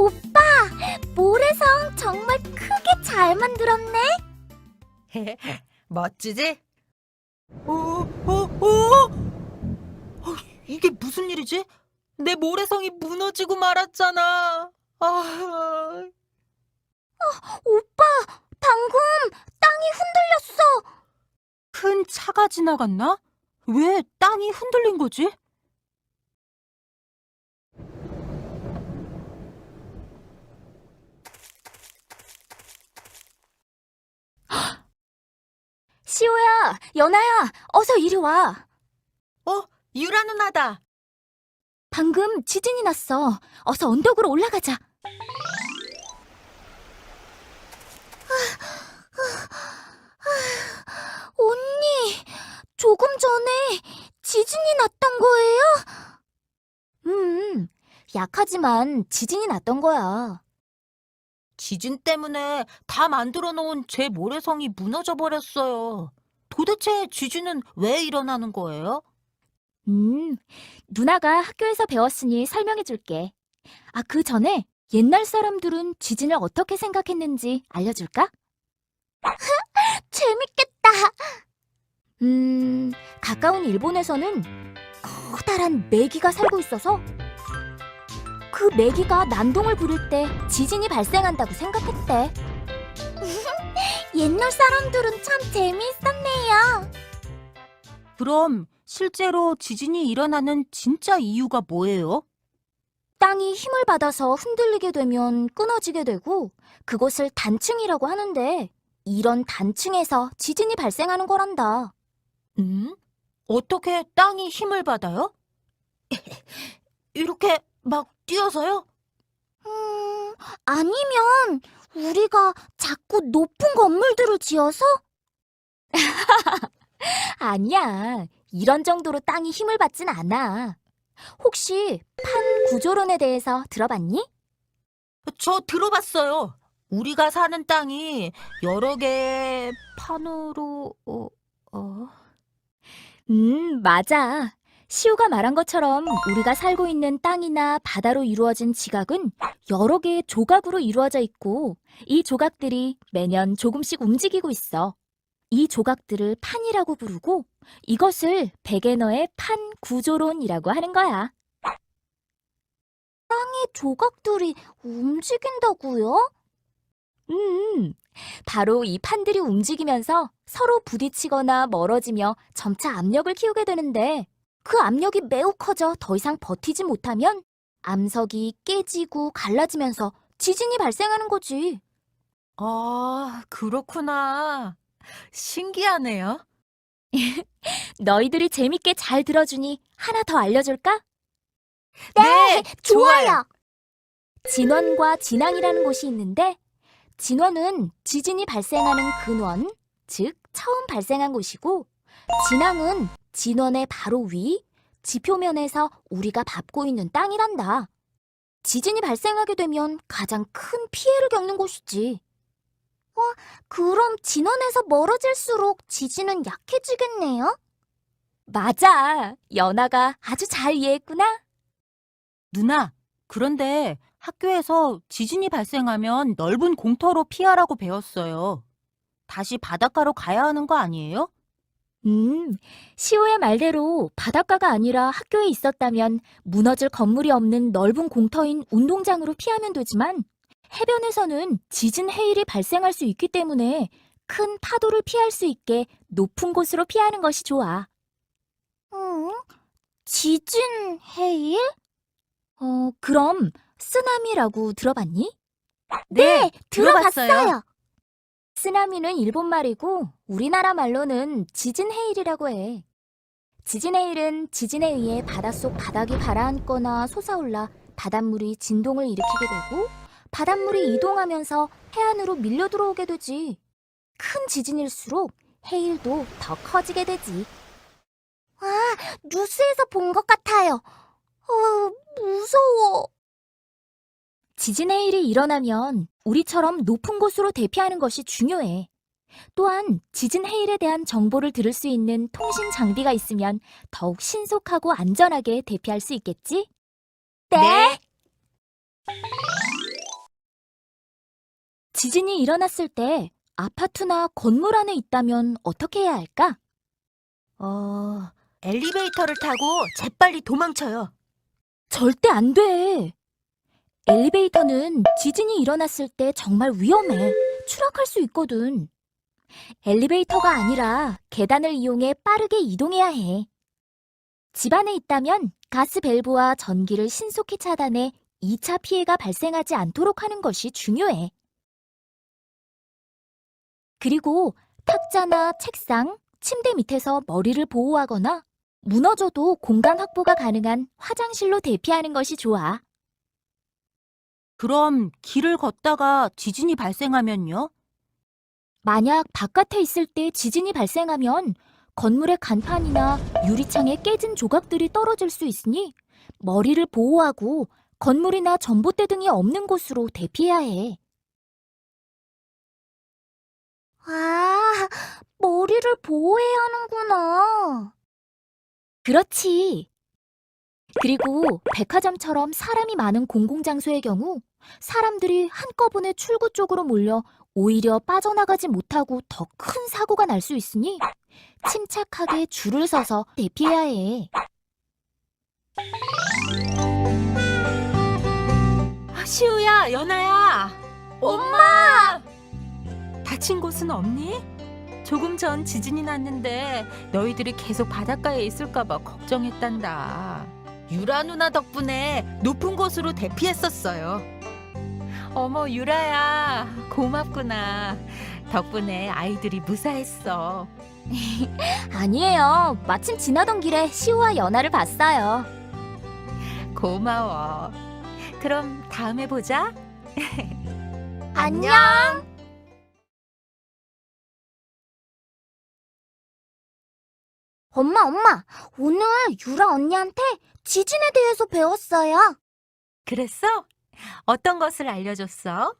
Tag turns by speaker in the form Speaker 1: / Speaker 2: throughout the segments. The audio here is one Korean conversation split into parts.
Speaker 1: 오빠, 모래성 정말 크게 잘 만들었네.
Speaker 2: 멋지지? 이게 무슨 일이지? 내 모래성이 무너지고 말았잖아.
Speaker 1: 오빠, 방금 땅이 흔들렸어.
Speaker 2: 큰 차가 지나갔나? 왜 땅이 흔들린 거지?
Speaker 1: 시호야, 연아야, 어서 이리 와.
Speaker 2: 유라 누나다.
Speaker 1: 방금 지진이 났어. 어서 언덕으로 올라가자. 언니, 조금 전에 지진이 났던 거예요? 약하지만 지진이 났던 거야.
Speaker 2: 지진 때문에 다 만들어 놓은 제 모래성이 무너져 버렸어요. 도대체 지진은 왜 일어나는 거예요?
Speaker 1: 누나가 학교에서 배웠으니 설명해 줄게. 그 전에 옛날 사람들은 지진을 어떻게 생각했는지 알려줄까? 재밌겠다. 가까운 일본에서는 커다란 메기가 살고 있어서 그 메기가 난동을 부릴 때 지진이 발생한다고 생각했대. 옛날 사람들은 참 재미있었네요.
Speaker 2: 그럼 실제로 지진이 일어나는 진짜 이유가 뭐예요?
Speaker 1: 땅이 힘을 받아서 흔들리게 되면 끊어지게 되고 그것을 단층이라고 하는데 이런 단층에서 지진이 발생하는 거란다.
Speaker 2: 어떻게 땅이 힘을 받아요? 이렇게 막 뛰어서요?
Speaker 1: 아니면 우리가 자꾸 높은 건물들을 지어서? 아니야. 이런 정도로 땅이 힘을 받진 않아. 혹시 판 구조론에 대해서 들어봤니?
Speaker 2: 저 들어봤어요. 우리가 사는 땅이 여러 개의 판으로,
Speaker 1: 맞아. 시우가 말한 것처럼 우리가 살고 있는 땅이나 바다로 이루어진 지각은 여러 개의 조각으로 이루어져 있고 이 조각들이 매년 조금씩 움직이고 있어. 이 조각들을 판이라고 부르고 이것을 백에너의 판 구조론이라고 하는 거야. 땅의 조각들이 움직인다고요? 바로 이 판들이 움직이면서 서로 부딪히거나 멀어지며 점차 압력을 키우게 되는데 그 압력이 매우 커져 더 이상 버티지 못하면 암석이 깨지고 갈라지면서 지진이 발생하는 거지.
Speaker 2: 그렇구나. 신기하네요.
Speaker 1: 너희들이 재밌게 잘 들어주니 하나 더 알려줄까?
Speaker 2: 네, 좋아요.
Speaker 1: 진원과 진앙이라는 곳이 있는데 진원은 지진이 발생하는 근원, 즉 처음 발생한 곳이고 진앙은 진원의 바로 위, 지표면에서 우리가 밟고 있는 땅이란다. 지진이 발생하게 되면 가장 큰 피해를 겪는 곳이지. 그럼 진원에서 멀어질수록 지진은 약해지겠네요? 맞아. 연아가 아주 잘 이해했구나.
Speaker 2: 누나, 그런데 학교에서 지진이 발생하면 넓은 공터로 피하라고 배웠어요. 다시 바닷가로 가야 하는 거 아니에요?
Speaker 1: 시호의 말대로 바닷가가 아니라 학교에 있었다면 무너질 건물이 없는 넓은 공터인 운동장으로 피하면 되지만 해변에서는 지진 해일이 발생할 수 있기 때문에 큰 파도를 피할 수 있게 높은 곳으로 피하는 것이 좋아. 지진 해일? 그럼 쓰나미라고 들어봤니?
Speaker 2: 네,
Speaker 1: 들어봤어요. 쓰나미는 일본 말이고 우리나라 말로는 지진 해일이라고 해. 지진 해일은 지진에 의해 바닷속 바닥이 가라앉거나 솟아올라 바닷물이 진동을 일으키게 되고 바닷물이 이동하면서 해안으로 밀려 들어오게 되지. 큰 지진일수록 해일도 더 커지게 되지. 뉴스에서 본 것 같아요. 무서워. 지진 해일이 일어나면 우리처럼 높은 곳으로 대피하는 것이 중요해. 또한 지진 해일에 대한 정보를 들을 수 있는 통신 장비가 있으면 더욱 신속하고 안전하게 대피할 수 있겠지?
Speaker 2: 네.
Speaker 1: 지진이 일어났을 때 아파트나 건물 안에 있다면 어떻게 해야 할까?
Speaker 2: 엘리베이터를 타고 재빨리 도망쳐요.
Speaker 1: 절대 안 돼. 엘리베이터는 지진이 일어났을 때 정말 위험해. 추락할 수 있거든. 엘리베이터가 아니라 계단을 이용해 빠르게 이동해야 해. 집 안에 있다면 가스 밸브와 전기를 신속히 차단해 2차 피해가 발생하지 않도록 하는 것이 중요해. 그리고 탁자나 책상, 침대 밑에서 머리를 보호하거나 무너져도 공간 확보가 가능한 화장실로 대피하는 것이 좋아.
Speaker 2: 그럼 길을 걷다가 지진이 발생하면요?
Speaker 1: 만약 바깥에 있을 때 지진이 발생하면 건물의 간판이나 유리창에 깨진 조각들이 떨어질 수 있으니 머리를 보호하고 건물이나 전봇대 등이 없는 곳으로 대피해야 해. 아, 머리를 보호해야 하는구나. 그렇지. 그리고 백화점처럼 사람이 많은 공공장소의 경우 사람들이 한꺼번에 출구 쪽으로 몰려 오히려 빠져나가지 못하고 더 큰 사고가 날 수 있으니 침착하게 줄을 서서 대피해야 해.
Speaker 2: 시우야, 연아야. 엄마! 다친 곳은 없니? 조금 전 지진이 났는데 너희들이 계속 바닷가에 있을까봐 걱정했단다. 유라 누나 덕분에 높은 곳으로 대피했었어요. 어머, 유라야, 고맙구나. 덕분에 아이들이 무사했어.
Speaker 1: 아니에요. 마침 지나던 길에 시우와 연아를 봤어요.
Speaker 2: 고마워. 그럼 다음에 보자.
Speaker 1: 안녕. 엄마, 오늘 유라 언니한테 지진에 대해서 배웠어요.
Speaker 2: 그랬어? 어떤 것을 알려줬어?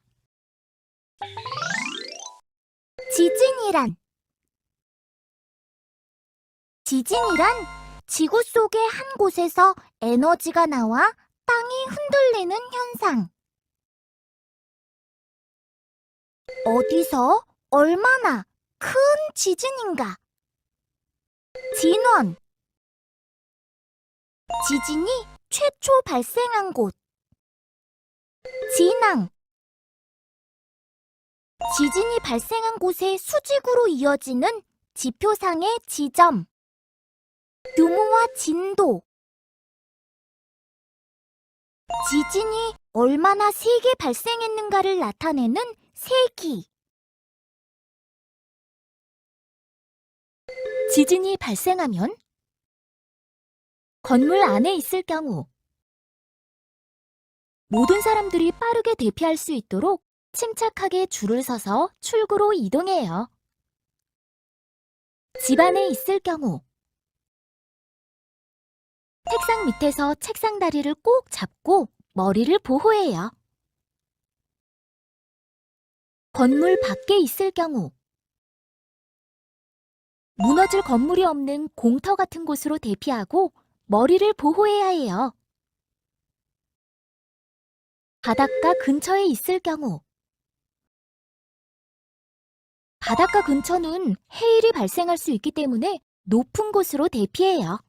Speaker 1: 지진이란 지구 속의 한 곳에서 에너지가 나와 땅이 흔들리는 현상. 어디서 얼마나 큰 지진인가? 진원. 지진이 최초 발생한 곳. 진앙. 지진이 발생한 곳의 수직으로 이어지는 지표상의 지점. 규모와 진도. 지진이 얼마나 세게 발생했는가를 나타내는 세기. 지진이 발생하면 건물 안에 있을 경우 모든 사람들이 빠르게 대피할 수 있도록 침착하게 줄을 서서 출구로 이동해요. 집 안에 있을 경우 책상 밑에서 책상 다리를 꼭 잡고 머리를 보호해요. 건물 밖에 있을 경우 무너질 건물이 없는 공터 같은 곳으로 대피하고 머리를 보호해야 해요. 바닷가 근처에 있을 경우 바닷가 근처는 해일이 발생할 수 있기 때문에 높은 곳으로 대피해요.